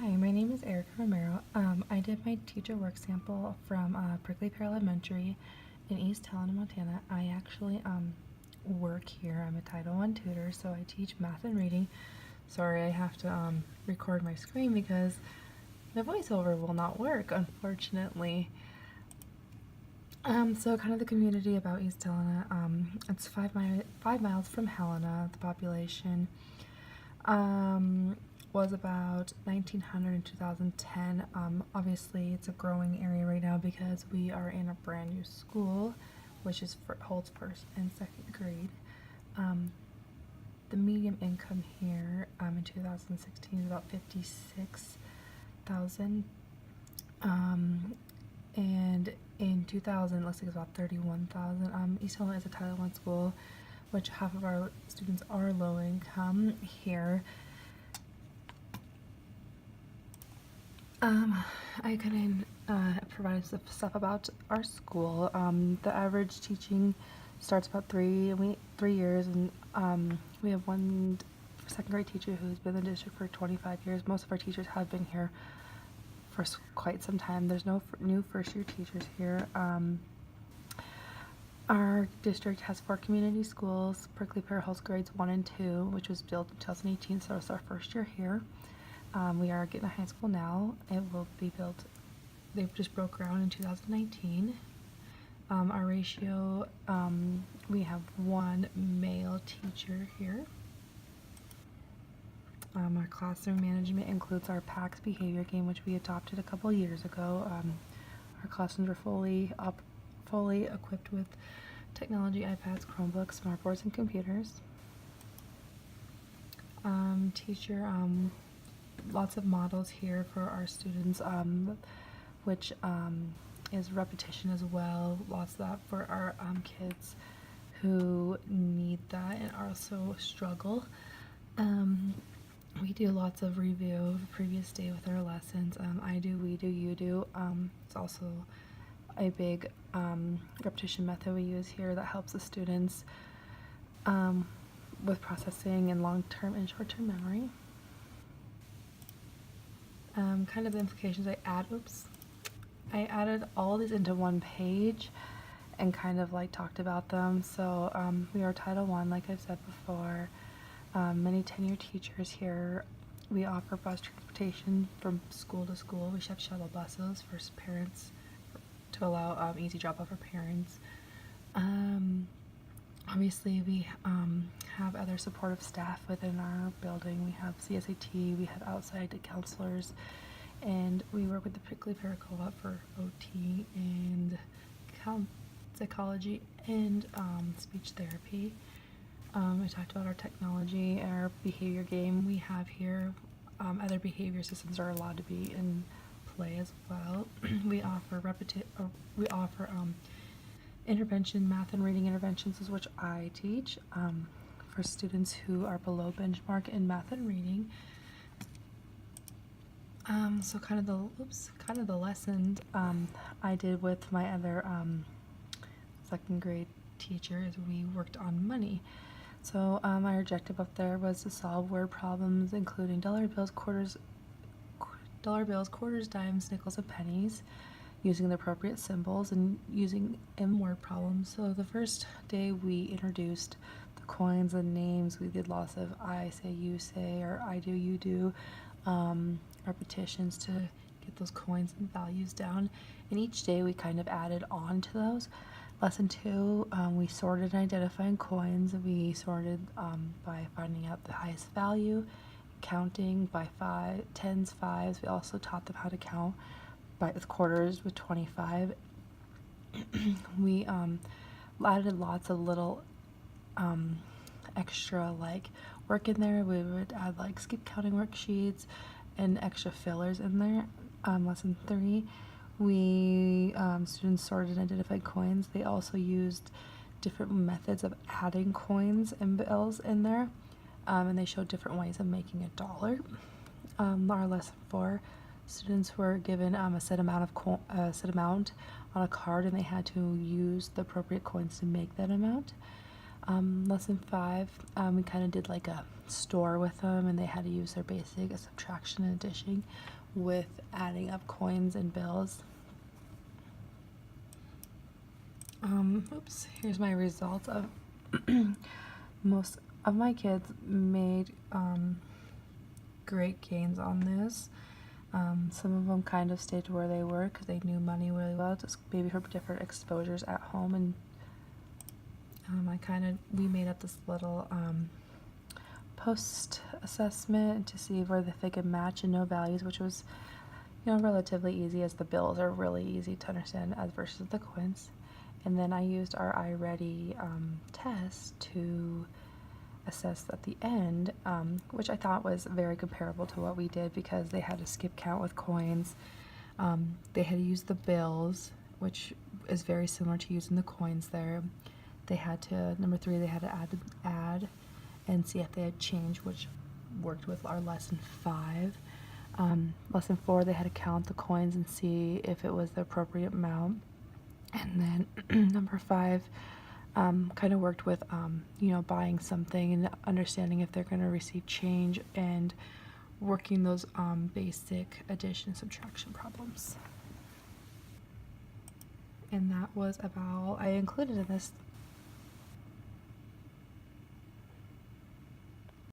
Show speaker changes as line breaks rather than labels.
Hi, my name is Erica Romero. I did my teacher work sample from Prickly Pear Elementary in East Helena, Montana. I actually work here. I'm a Title I tutor, so I teach math and reading. Sorry, I have to record my screen because the voiceover will not work, unfortunately. So kind of the community about East Helena. It's 5 miles from Helena. The population was about 1900 in 2010. Obviously, it's a growing area right now because we are in a brand new school, which holds first and second grade. The median income here in 2016 is about 56,000. And in 2000, it looks like it's about 31,000. East Helena is a Title I school, which half of our students are low income here. I couldn't provide some stuff about our school. The average teaching starts about 3 years, and we have one second grade teacher who's been in the district for 25 years. Most of our teachers have been here for quite some time. There's no new first year teachers here. Our district has 4 community schools. Prickly Pear holds grades 1 and 2, which was built in 2018, so it's our first year here. We are getting a high school now. It will be built, they just broke ground in 2019. Our ratio, we have 1 male teacher here. Our classroom management includes our PAX behavior game, which we adopted a couple years ago. Our classrooms are fully equipped with technology, iPads, Chromebooks, smartboards, and computers. Teacher, lots of models here for our students, which is repetition as well. Lots of that for our kids who need that and also struggle. We do lots of review of the previous day with our lessons. I do, we do, you do. It's also a big repetition method we use here that helps the students with processing and long-term and short-term memory. Kind of the implications I added all these into one page and kind of like talked about them. So we are Title I, like I've said before. Many tenured teachers here. We offer bus transportation from school to school. We have shuttle buses for parents to allow easy drop-off for parents. Obviously, we have other supportive staff within our building. We have CSAT, we have outside counselors, and we work with the Prickly Pear Co-op for OT and psychology and speech therapy. I talked about our technology and our behavior game we have here. Other behavior systems are allowed to be in play as well. We offer intervention, math and reading interventions, is which I teach for students who are below benchmark in math and reading. So kind of the lessons I did with my other second grade teacher is we worked on money. So my objective up there was to solve word problems, including dollar bills, quarters, dimes, nickels, and pennies, using the appropriate symbols and using word problems. So the first day we introduced the coins and names. We did lots of I say, you say, or I do, you do, repetitions to get those coins and values down. And each day we kind of added on to those. Lesson 2, we sorted and identifying coins. We sorted by finding out the highest value, counting by tens, fives. We also taught them how to count with quarters with 25. We added lots of little extra like work in there. We would add like skip counting worksheets and extra fillers in there. Lesson 3, we students sorted and identified coins. They also used different methods of adding coins and bills in there, and they showed different ways of making a dollar. Our lesson 4, students were given a set amount on a card, and they had to use the appropriate coins to make that amount. Lesson 5, we kind of did like a store with them, and they had to use their basic subtraction and addition with adding up coins and bills. Oops, here's my results of most of my kids made great gains on this. Some of them kind of stayed to where they were because they knew money really well, just maybe for different exposures at home. And we made up this little post assessment to see where they could match and know values, which was, relatively easy, as the bills are really easy to understand as versus the coins. And then I used our iReady test to assess at the end, which I thought was very comparable to what we did, because they had to skip count with coins. They had to use the bills, which is very similar to using the coins there. They had to, number 3, they had to add and see if they had changed, which worked with our lesson 5. Lesson 4, they had to count the coins and see if it was the appropriate amount. And then number 5 kind of worked with, buying something and understanding if they're going to receive change and working those basic addition subtraction problems. And that was about, I included in this